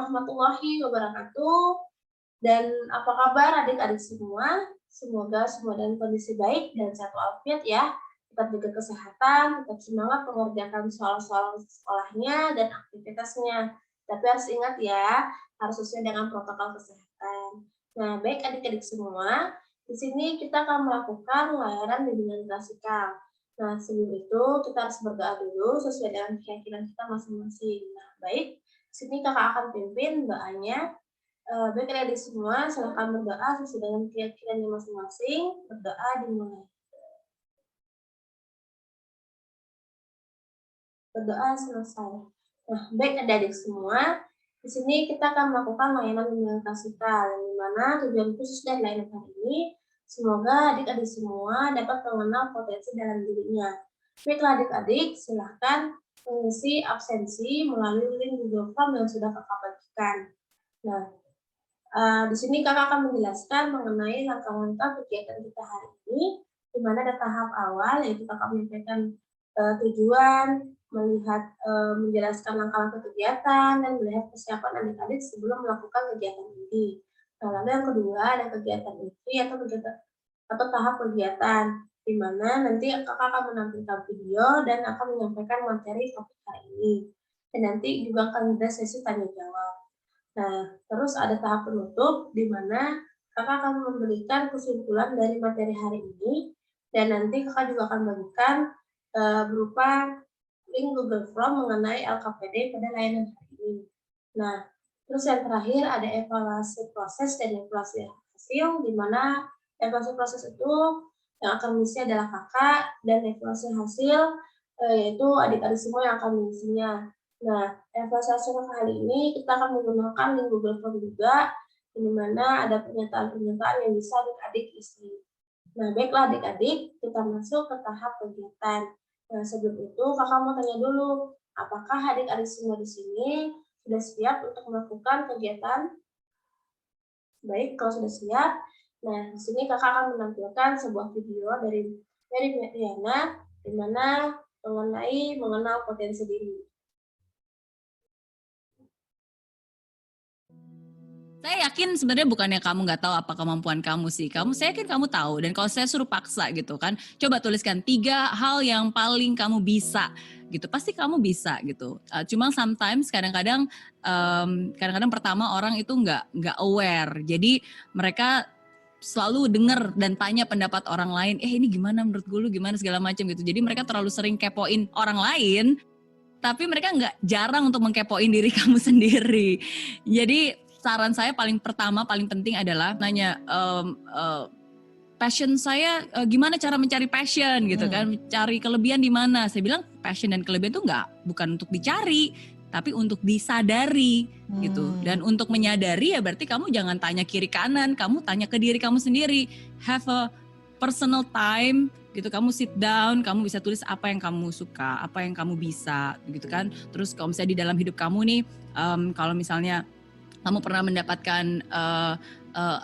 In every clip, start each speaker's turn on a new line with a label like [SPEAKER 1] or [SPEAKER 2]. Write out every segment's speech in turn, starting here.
[SPEAKER 1] warahmatullahi wabarakatuh. Dan apa kabar adik-adik semua? Semoga semua dalam kondisi baik dan sehat walafiat ya. Tetap jaga kesehatan, tetap semangat mengerjakan soal-soal sekolahnya dan aktivitasnya. Tapi harus ingat ya, harus sesuai dengan protokol kesehatan. Nah, baik adik-adik semua, di sini kita akan melakukan layanan bimbingan klasikal. Nah, sebelum itu kita harus berdoa dulu sesuai dengan keyakinan kita masing-masing. Nah, baik, di sini kakak akan pimpin doanya. Baik adik-adik semua, silakan berdoa sesuai dengan keyakinannya masing-masing. Berdoa dimulai. Berdoa selesai. Nah, baik adik-adik semua, di sini kita akan melakukan layanan bimbingan klasikal, di mana tujuan khusus dari layanan hari ini, semoga adik-adik semua dapat mengenal potensi dalam dirinya. Baiklah adik-adik, silahkan mengisi absensi melalui link Google Form yang sudah kakak bagikan. Nah, di sini kakak akan menjelaskan mengenai langkah-langkah kegiatan kita hari ini, di mana ada tahap awal, yaitu kakak menyampaikan tujuan, melihat menjelaskan langkah-langkah kegiatan, dan melihat persiapan adik-adik sebelum melakukan kegiatan ini. Nah, lalu yang kedua ada kegiatan inti atau tahap kegiatan, di mana nanti kakak akan menampilkan video dan akan menyampaikan materi topik hari ini. Dan nanti juga akan ada sesi tanya jawab. Nah, terus ada tahap penutup, di mana kakak akan memberikan kesimpulan dari materi hari ini, dan nanti kakak juga akan bagikan berupa link Google Form mengenai LKPD pada layanan hari ini. Nah, terus yang terakhir ada evaluasi proses dan evaluasi hasil, di mana evaluasi proses itu yang akan mengisi adalah kakak, dan evaluasi hasil yaitu adik-adik semua yang akan mengisinya. Nah, evaluasi hasil kali ini kita akan menggunakan link Google Form juga, di mana ada pernyataan-pernyataan yang bisa adik-adik isi. Nah, baiklah adik-adik, kita masuk ke tahap kegiatan. Nah, sebelum itu kakak mau tanya dulu, apakah adik-adik semua di sini sudah siap untuk melakukan kegiatan? Baik, kalau sudah siap, nah di sini kakak akan menampilkan sebuah video dari Riana, di mana mengenal potensi diri.
[SPEAKER 2] Saya yakin sebenarnya bukannya kamu nggak tahu apa kemampuan kamu sih. Saya yakin kamu tahu. Dan kalau saya suruh paksa gitu kan, coba tuliskan 3 hal yang paling kamu bisa gitu. Pasti kamu bisa gitu. Cuma sometimes kadang-kadang pertama orang itu nggak aware. Jadi mereka selalu dengar dan tanya pendapat orang lain. Ini gimana menurut gue, lu gimana segala macam gitu. Jadi mereka terlalu sering kepoin orang lain, tapi mereka nggak jarang untuk mengkepoin diri kamu sendiri. Jadi saran saya paling penting adalah nanya passion saya, gimana cara mencari passion gitu kan, cari kelebihan di mana. Saya bilang passion dan kelebihan itu bukan untuk dicari, tapi untuk disadari gitu. Dan untuk menyadari ya berarti kamu jangan tanya kiri kanan, kamu tanya ke diri kamu sendiri. Have a personal time gitu, kamu sit down, kamu bisa tulis apa yang kamu suka, apa yang kamu bisa gitu kan. Terus kalau misalnya di dalam hidup kamu nih, kalau misalnya kamu pernah mendapatkan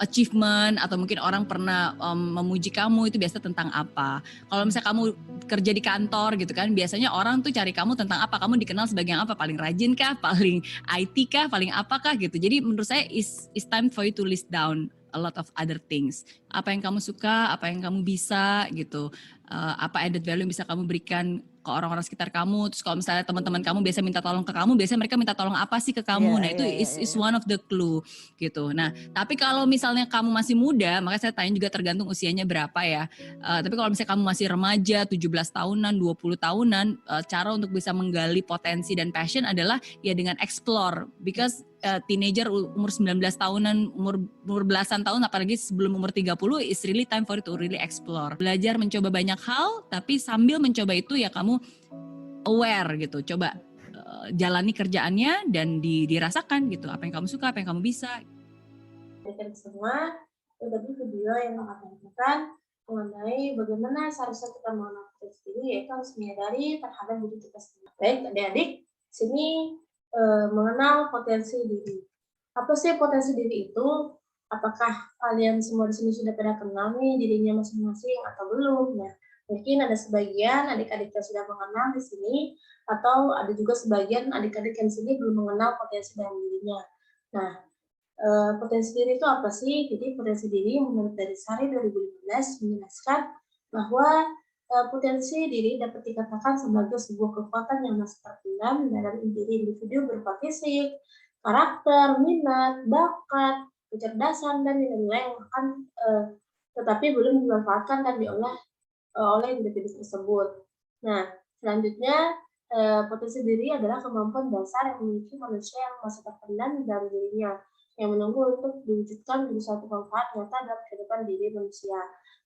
[SPEAKER 2] achievement atau mungkin orang pernah memuji kamu, itu biasa tentang apa. Kalau misalnya kamu kerja di kantor gitu kan, biasanya orang tuh cari kamu tentang apa, kamu dikenal sebagai apa, paling rajin kah, paling IT kah, paling apakah gitu. Jadi menurut saya it's time for you to list down a lot of other things. Apa yang kamu suka, apa yang kamu bisa gitu. Apa added value yang bisa kamu berikan ke orang-orang sekitar kamu. Terus kalau misalnya teman-teman kamu biasa minta tolong ke kamu, biasanya mereka minta tolong apa sih ke kamu. Nah itu is one of the clue gitu. Nah tapi kalau misalnya kamu masih muda, makanya saya tanya juga tergantung usianya berapa ya. Tapi kalau misalnya kamu masih remaja, 17 tahunan, 20 tahunan, cara untuk bisa menggali potensi dan passion adalah ya dengan explore. Because teenager umur 19 tahunan, umur belasan tahun, apalagi sebelum umur 30, is really time for you to really explore. Belajar mencoba banyak hal, tapi sambil mencoba itu ya kamu aware gitu. Coba jalani kerjaannya dan dirasakan gitu. Apa yang kamu suka, apa yang kamu bisa.
[SPEAKER 1] Adik-adik semua, tadi video yang kakak tanyakan mengenai bagaimana seharusnya kita mengenal potensi diri, yaitu harus menyadari terhadap diri kita sendiri. Baik, adik-adik, sini mengenal potensi diri. Apa sih potensi diri itu? Apakah kalian semua di sini sudah pernah kenal nih dirinya masing-masing atau belum? Nah, mungkin ada sebagian adik-adik yang sudah mengenal di sini, atau ada juga sebagian adik-adik yang di sini belum mengenal potensi dalam dirinya. Nah, potensi diri itu apa sih? Jadi potensi diri menurut dari Sari 2015 menjelaskan bahwa potensi diri dapat dikatakan sebagai sebuah kekuatan yang masih terpendam dalam diri individu berupa fisik, karakter, minat, bakat, kecerdasan, dan nilai-nilai yang akan tetapi belum dimanfaatkan dan diolah oleh individu tersebut. Nah, selanjutnya potensi diri adalah kemampuan dasar yang dimiliki manusia yang masih terpendam di dalam dirinya, yang menunggu untuk diwujudkan menjadi suatu manfaat nyata dalam kehidupan diri manusia.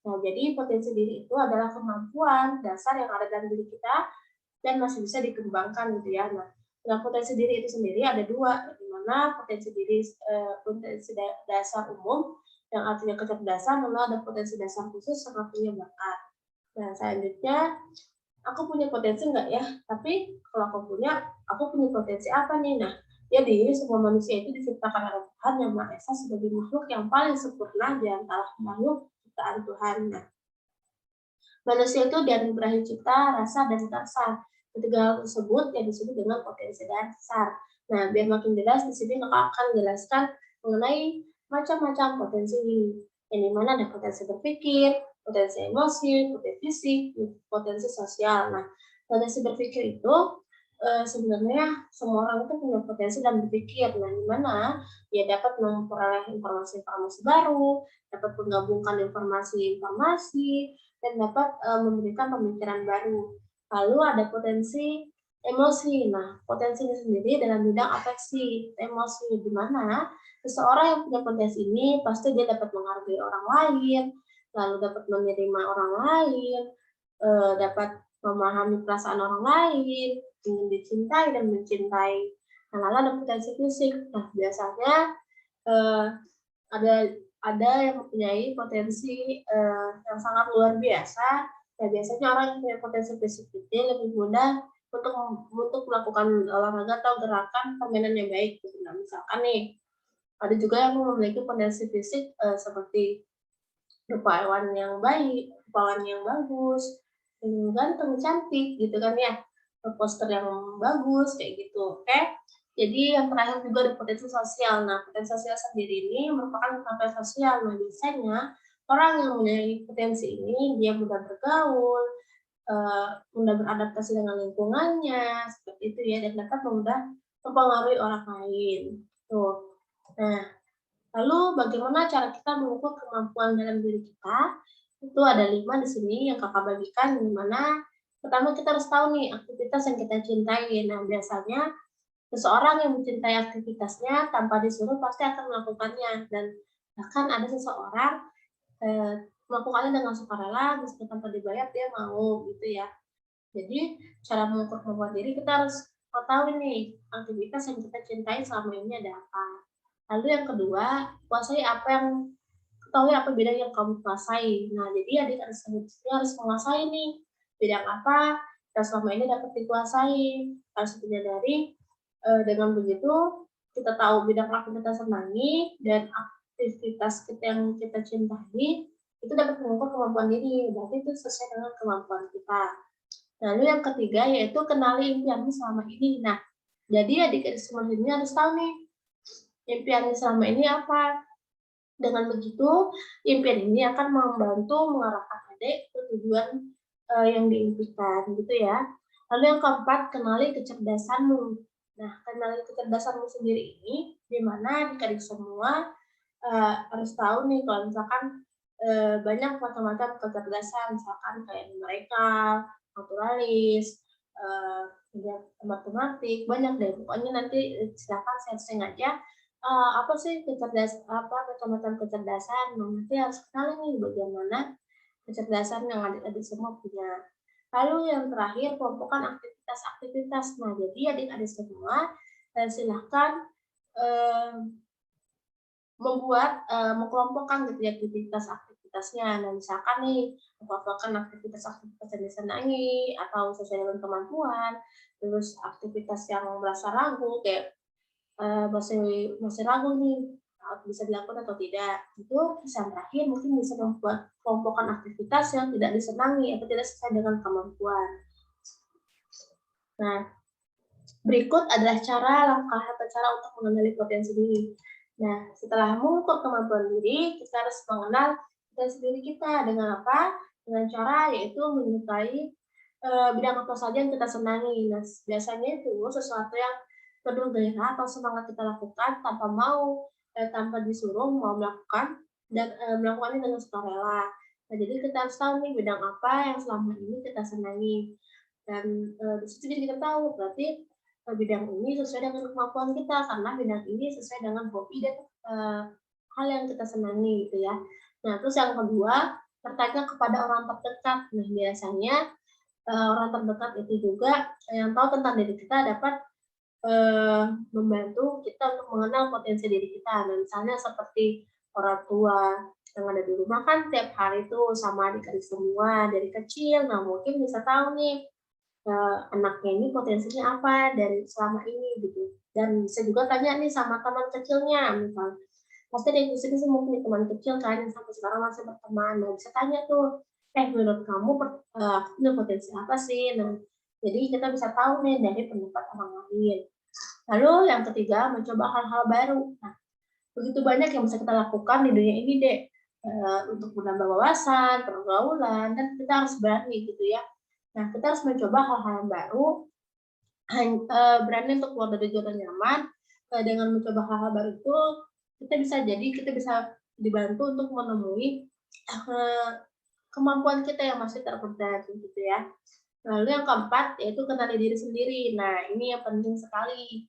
[SPEAKER 1] Nah, jadi potensi diri itu adalah kemampuan dasar yang ada dalam diri kita dan masih bisa dikembangkan gitu ya. Nah, dengan potensi diri itu sendiri ada dua, di mana potensi diri potensi dasar umum yang artinya kecerdasan, lalu ada potensi dasar khusus yang artinya bakat. Nah, selanjutnya aku punya potensi nggak ya? Tapi kalau aku punya potensi apa nih? Nah, jadi semua manusia itu diciptakan oleh Tuhan yang Maha Esa sebagai makhluk yang paling sempurna di antara makhluk ciptaan Tuhan. Nah, manusia itu dianugerahi cipta, rasa, dan karsa. Ketiga hal tersebut yang disebut dengan potensi dasar. Nah, biar makin jelas, di sini kakak akan menjelaskan mengenai macam-macam potensi ini. Yang dimana ada potensi berpikir, potensi emosi, potensi fisik, potensi sosial. Nah, potensi berpikir itu sebenarnya semua orang itu punya potensi dalam berpikir. Nah, dimana dia dapat memperoleh informasi-informasi baru, dapat menggabungkan informasi-informasi, dan dapat memberikan pemikiran baru. Lalu ada potensi emosi. Nah, potensi ini sendiri dalam bidang afeksi, emosi, di mana seseorang yang punya potensi ini pasti dia dapat menghargai orang lain, lalu dapat menerima orang lain, dapat memahami perasaan orang lain, ingin dicintai dan mencintai. Nah, lalu ada potensi fisik. Nah, biasanya eh, ada ada yang mempunyai potensi yang sangat luar biasa. Ya, biasanya orang yang punya potensi fisik ini lebih mudah untuk melakukan olahraga atau gerakan permainan yang baik. Gitu. Nah, misalkan nih, ada juga yang memiliki potensi fisik seperti rupawan yang baik, rupawan yang bagus, ganteng, cantik, gitu kan ya, poster yang bagus, kayak gitu, oke? Jadi yang terakhir juga ada potensi sosial. Nah, potensi sosial sendiri ini merupakan kapasitas sosial. Nah, biasanya orang yang mempunyai potensi ini dia mudah bergaul, mudah beradaptasi dengan lingkungannya, seperti itu ya, dan dapat mudah mempengaruhi orang lain. Tuh. Nah, lalu bagaimana cara kita mengukur kemampuan dalam diri kita? Itu ada 5 di sini yang kakak bagikan, di mana pertama kita harus tahu nih aktivitas yang kita cintai. Nah, biasanya seseorang yang mencintai aktivitasnya tanpa disuruh pasti akan melakukannya, dan bahkan ada seseorang melakukannya dengan sukarela meski tanpa dibayar dia mau gitu ya. Jadi cara mengukur kemampuan diri kita harus tahu nih aktivitas yang kita cintai selama ini ada apa. Lalu yang kedua, kuasai apa yang ketahui apa bidang yang kamu kuasai. Nah, jadi adik harus menguasai nih bidang apa yang selama ini dapat dikuasai. Harus menyadari dengan begitu kita tahu bidang apa yang kita senangi dan aktivitas kita yang kita cintai itu dapat mengukur kemampuan diri. Berarti itu sesuai dengan kemampuan kita. Lalu yang ketiga yaitu kenali impianmu selama ini. Nah, jadi adik-adik semua ini harus tahu nih impiannya selama ini apa. Dengan begitu, impian ini akan membantu mengarahkan adik ke tujuan yang diimpikan, gitu ya. Lalu yang keempat, kenali kecerdasanmu. Nah, kenali kecerdasanmu sendiri ini, di mana adik-adik semua harus tahu nih kalau misalkan banyak macam-macam kecerdasan, misalkan kayak numerikal, naturalis, matematik, banyak deh. Pokoknya nanti silakan sharing aja apa sih macam-macam kecerdasan. Nah, nanti harus kenal nih bagian mana kecerdasan yang adik-adik semua punya. Lalu yang terakhir, kelompokkan aktivitas-aktivitas. Nah, jadi adik-adik semua silahkan eh, mengkelompokkan gitu ya aktivitas-aktivitasnya. Nah, misalkan nih, mengkelompokkan aktivitas-aktivitas yang disenangi atau sesuai dengan kemampuan, terus aktivitas yang merasa ragu kayak masih masih ragu nih bisa dilakukan atau tidak. Itu yang terakhir mungkin bisa membuat kelompokan aktivitas yang tidak disenangi atau tidak sesuai dengan kemampuan. Nah, Berikut adalah langkah atau cara untuk mengenali potensi diri. Nah, setelah mengukur kemampuan diri, kita harus mengenal potensi diri kita dengan apa? Dengan cara yaitu menyukai bidang apa saja yang kita senangi. Nah, biasanya itu sesuatu yang penuh gairah atau semangat kita lakukan tanpa mau, tanpa disuruh mau melakukan dan melakukannya dengan sukarela. Nah, jadi kita harus tahu nih bidang apa yang selama ini kita senangi dan di situ jadi kita tahu berarti bidang ini sesuai dengan kemampuan kita karena bidang ini sesuai dengan hobi dan hal yang kita senangi gitu ya. Nah, terus yang kedua, bertanya kepada orang terdekat. Nah, biasanya orang terdekat itu juga yang tahu tentang diri kita dapat membantu kita untuk mengenal potensi diri kita. Nah, misalnya seperti orang tua yang ada di rumah kan tiap hari tuh sama adik-adik semua dari kecil. Nah, mungkin bisa tahu nih anaknya ini potensinya apa dari selama ini gitu. Dan bisa juga tanya nih sama teman kecilnya, misal pasti ada yang sini mungkin teman kecil kan yang sampai sekarang masih berteman. Nah, bisa tanya tuh, menurut kamu aku punya potensi apa sih? Nah, jadi kita bisa tahu nih dari pendapat orang lain. Lalu yang ketiga, mencoba hal-hal baru. Nah, begitu banyak yang bisa kita lakukan di dunia ini, Dek, untuk menambah wawasan, pergaulan, dan kita harus berani gitu ya. Nah, kita harus mencoba hal-hal yang baru, berani untuk keluar dari zona nyaman, dengan mencoba hal-hal baru itu, kita bisa dibantu untuk menemui kemampuan kita yang masih terpendam gitu ya. Lalu yang keempat yaitu kenali diri sendiri. Nah, ini yang penting sekali.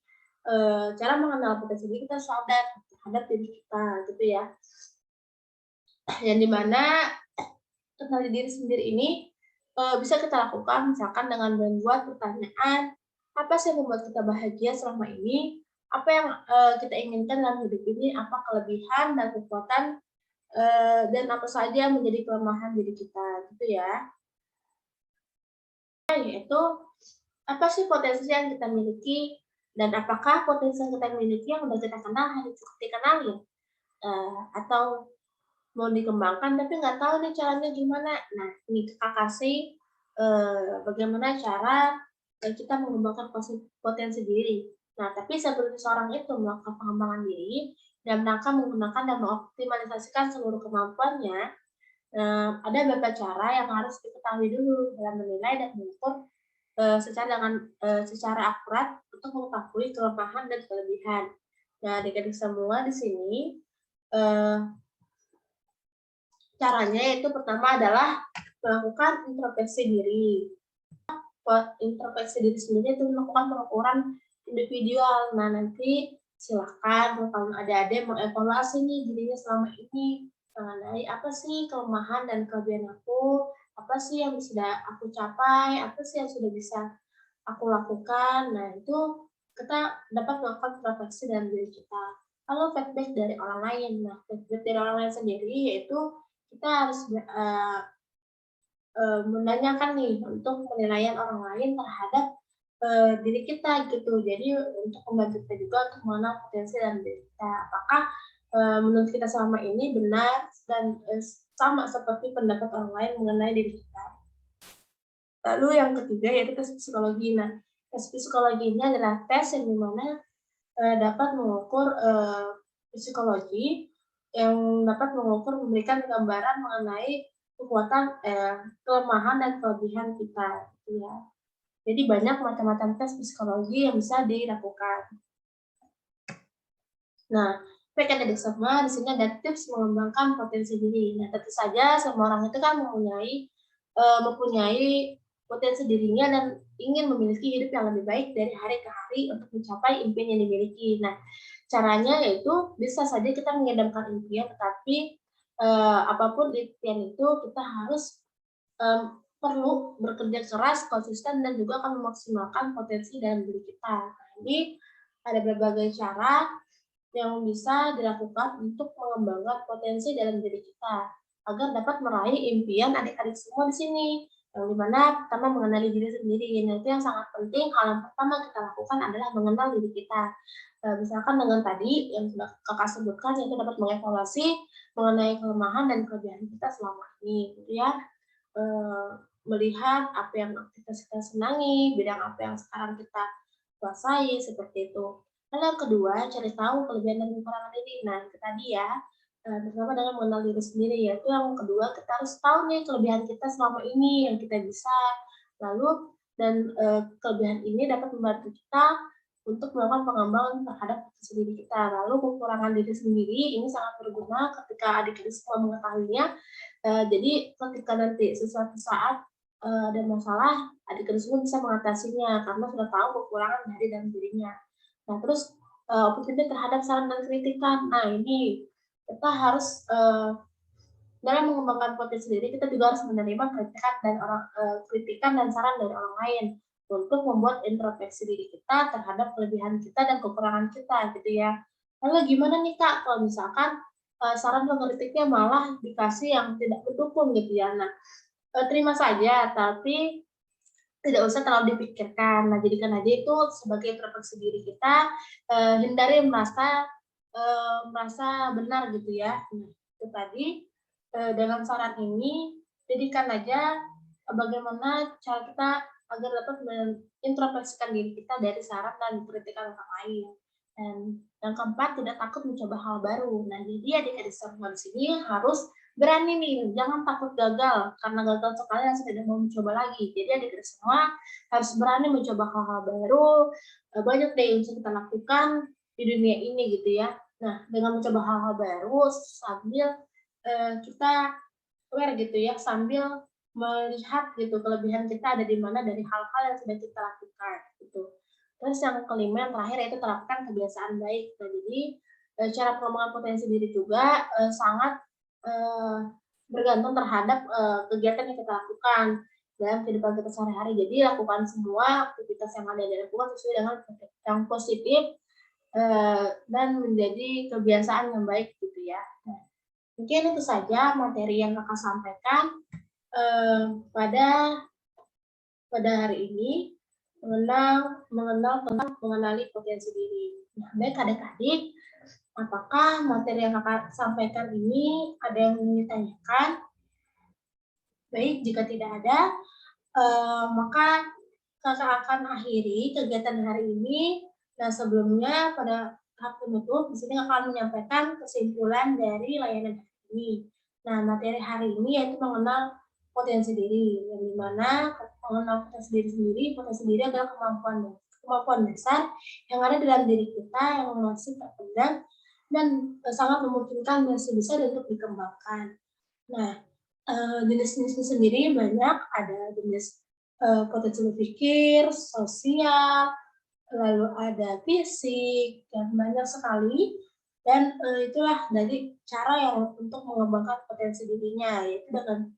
[SPEAKER 1] Cara mengenal potensi diri kita sadar terhadap diri kita gitu ya. Yang dimana kenali diri sendiri ini bisa kita lakukan misalkan dengan membuat pertanyaan, apa sih yang membuat kita bahagia selama ini? Apa yang kita inginkan dalam hidup ini? Apa kelebihan dan kekuatan dan apa saja menjadi kelemahan diri kita gitu ya. Yaitu apa sih potensi yang kita miliki dan apakah potensi yang kita miliki yang udah kita kenal hanya cukup dikenali atau mau dikembangkan tapi nggak tahu nih caranya gimana. Nah, ini Kakak kasih bagaimana cara kita mengembangkan potensi diri. Nah, tapi sebelum seseorang itu melakukan pengembangan diri dan rangka menggunakan dan mengoptimalisasikan seluruh kemampuannya, ada beberapa cara yang harus diketahui dulu dalam menilai dan mengukur secara akurat untuk mengetahui kelemahan dan kelebihan. Nah, adik-adik semua di sini eh, caranya itu pertama adalah melakukan introspeksi diri. Introspeksi diri sendiri itu melakukan pengukuran individual. Nah, nanti silakan kalau ada adik mengevaluasi nih dirinya selama ini mengenai apa sih kelemahan dan kelebihan aku, apa sih yang sudah aku capai, apa sih yang sudah bisa aku lakukan. Nah, itu kita dapat melakukan introspeksi dalam diri kita. Lalu feedback dari orang lain. Nah, feedback dari orang lain sendiri yaitu kita harus menanyakan nih untuk penilaian orang lain terhadap diri kita gitu. Jadi untuk membantu kita juga untuk mengenal potensi dalam diri kita. Apakah menurut kita selama ini benar dan sama seperti pendapat orang lain mengenai diri kita. Lalu yang ketiga yaitu tes psikologi. Nah, tes psikologi ini adalah tes yang dimana dapat mengukur psikologi yang dapat mengukur memberikan gambaran mengenai kekuatan, kelemahan dan kelebihan kita, gitu ya. Jadi banyak macam-macam tes psikologi yang bisa dilakukan. Nah, baik adik semua, di sini ada tips mengembangkan potensi diri. Nah, tentu saja semua orang itu kan mempunyai potensi dirinya dan ingin memiliki hidup yang lebih baik dari hari ke hari untuk mencapai impian yang dimiliki. Nah, caranya yaitu bisa saja kita mengidamkan impian, tetapi apapun impian itu kita harus perlu bekerja keras, konsisten, dan juga akan memaksimalkan potensi dalam diri kita. Nah, ini ada berbagai cara yang bisa dilakukan untuk mengembangkan potensi dalam diri kita agar dapat meraih impian adik-adik semua di sini. Yang dimana pertama mengenali diri sendiri. Nah, itu yang sangat penting. Hal yang pertama kita lakukan adalah mengenal diri kita. Misalkan dengan tadi yang sudah kakak sebutkan, yaitu dapat mengevaluasi mengenai kelemahan dan kelebihan kita selama ini, gitu ya. Melihat apa yang aktivitas kita senangi, bidang apa yang sekarang kita kuasai, seperti itu. Lalu yang kedua, cari tahu kelebihan dan kekurangan diri. Nah, itu tadi ya, terutama dengan mengenal diri sendiri, yaitu yang kedua, kita harus tahu nih kelebihan kita selama ini yang kita bisa. Lalu kelebihan ini dapat membantu kita untuk melakukan pengembangan terhadap diri kita. Lalu kekurangan diri sendiri ini sangat berguna ketika adik-adik semua mengetahuinya. Jadi ketika nanti sesuatu saat ada masalah, adik-adik semua bisa mengatasinya karena sudah tahu kekurangan dari dalam dirinya. Nah, terus optimis terhadap saran dan kritikan. Nah, ini kita harus dalam mengembangkan potensi diri, kita juga harus menerima kritikan dan saran dari orang lain untuk membuat introspeksi diri kita terhadap kelebihan kita dan kekurangan kita, gitu ya. Lalu gimana nih Kak, kalau misalkan saran dan kritiknya malah dikasih yang tidak mendukung, gitu ya. Nah, terima saja, tapi tidak usah terlalu dipikirkan. Nah, jadikan aja itu sebagai introspeksi diri kita, hindari merasa benar, gitu ya. Nah, itu tadi. Dalam saran ini, jadikan aja bagaimana cara kita agar dapat mengintrospeksikan diri kita dari saran dan kritikan orang lain. Dan yang keempat, tidak takut mencoba hal baru. Nah, jadi adik-adik semua di sini harus berani nih, jangan takut gagal, karena gagal sekali langsung tidak mau mencoba lagi. Jadi adik-adik semua harus berani mencoba hal-hal baru, banyak deh yang bisa kita lakukan di dunia ini, gitu ya. Nah, dengan mencoba hal-hal baru sambil kita aware, gitu ya, sambil melihat gitu kelebihan kita ada di mana dari hal-hal yang sudah kita lakukan, gitu. Terus yang kelima, yang terakhir, yaitu terapkan kebiasaan baik. Nah, jadi cara pengembangan potensi diri juga sangat bergantung terhadap kegiatan yang kita lakukan dalam kehidupan kita sehari-hari. Jadi lakukan semua aktivitas yang ada dilakukan sesuai dengan yang positif dan menjadi kebiasaan yang baik, gitu ya. Nah, mungkin itu saja materi yang Kakak sampaikan pada hari ini, mengenali potensi diri. Nah, baik adik-adik, apakah materi yang Kakak sampaikan ini ada yang ingin ditanyakan? Baik, jika tidak ada, maka Kakak akan akhiri kegiatan hari ini. Nah, sebelumnya pada tahap penutup, di sini Kakak akan menyampaikan kesimpulan dari layanan hari ini. Nah, materi hari ini yaitu mengenal potensi diri, yang dimana mengenal potensi diri adalah kemampuan dasar yang ada dalam diri kita yang masih terpendam dan sangat memungkinkan masih bisa untuk dikembangkan. Nah, jenis-jenisnya sendiri banyak, ada jenis potensi berpikir, sosial, lalu ada fisik, dan banyak sekali. Dan itulah dari cara yang untuk mengembangkan potensi dirinya, yaitu dengan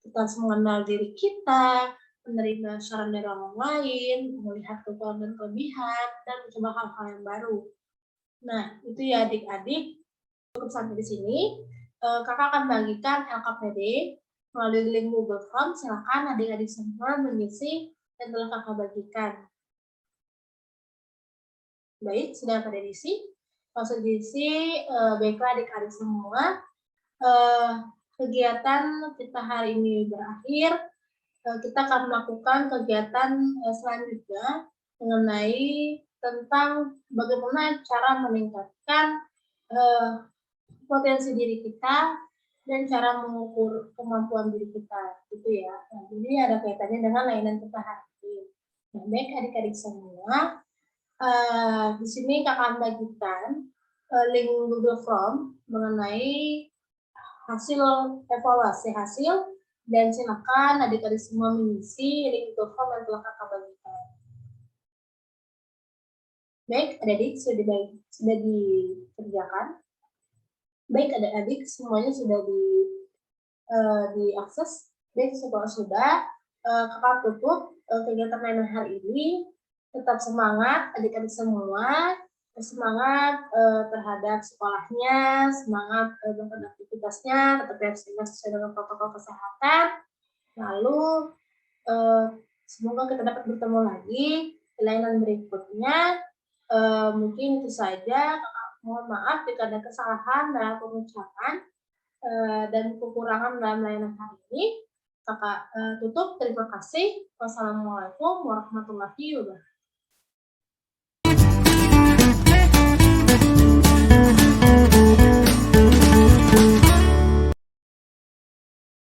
[SPEAKER 1] kita harus mengenal diri kita, menerima saran dari orang lain, melihat kekuatan dan kelebihan, dan mencoba hal-hal yang baru. Nah, itu ya adik-adik. Cukup sampai di sini. Kakak akan bagikan LKPD melalui link Google Form. Silakan adik-adik semua mengisi dan telah Kakak bagikan. Baik, sudah pada diisi. Kalau sudah diisi, baiklah adik-adik semua. Kegiatan kita hari ini berakhir. Kita akan melakukan kegiatan selanjutnya mengenai tentang bagaimana cara meningkatkan potensi diri kita dan cara mengukur kemampuan diri kita, gitu ya. Nah, jadi ada kaitannya dengan layanan kita hari ini. Nah, baik adik-adik semua, di sini Kakak bagikan link Google Form mengenai hasil evaluasi hasil, dan silakan adik-adik semua mengisi link Google Form yang telah Kakak bagikan. Baik, adik-adik sudah dikerjakan. Baik adik-adik, semuanya sudah diakses. Baik, setelah sudah, Kakak tutup kegiatan layanan hari ini. Tetap semangat adik-adik semua, semangat terhadap sekolahnya, semangat dengan aktivitasnya, tetap sesuai dengan protokol kesehatan. Lalu semoga kita dapat bertemu lagi di layanan berikutnya. Mungkin itu saja. Mohon maaf jika ada kesalahan dalam pengucapan dan kekurangan dalam layanan hari ini. Kakak tutup. Terima kasih. Wassalamualaikum warahmatullahi wabarakatuh.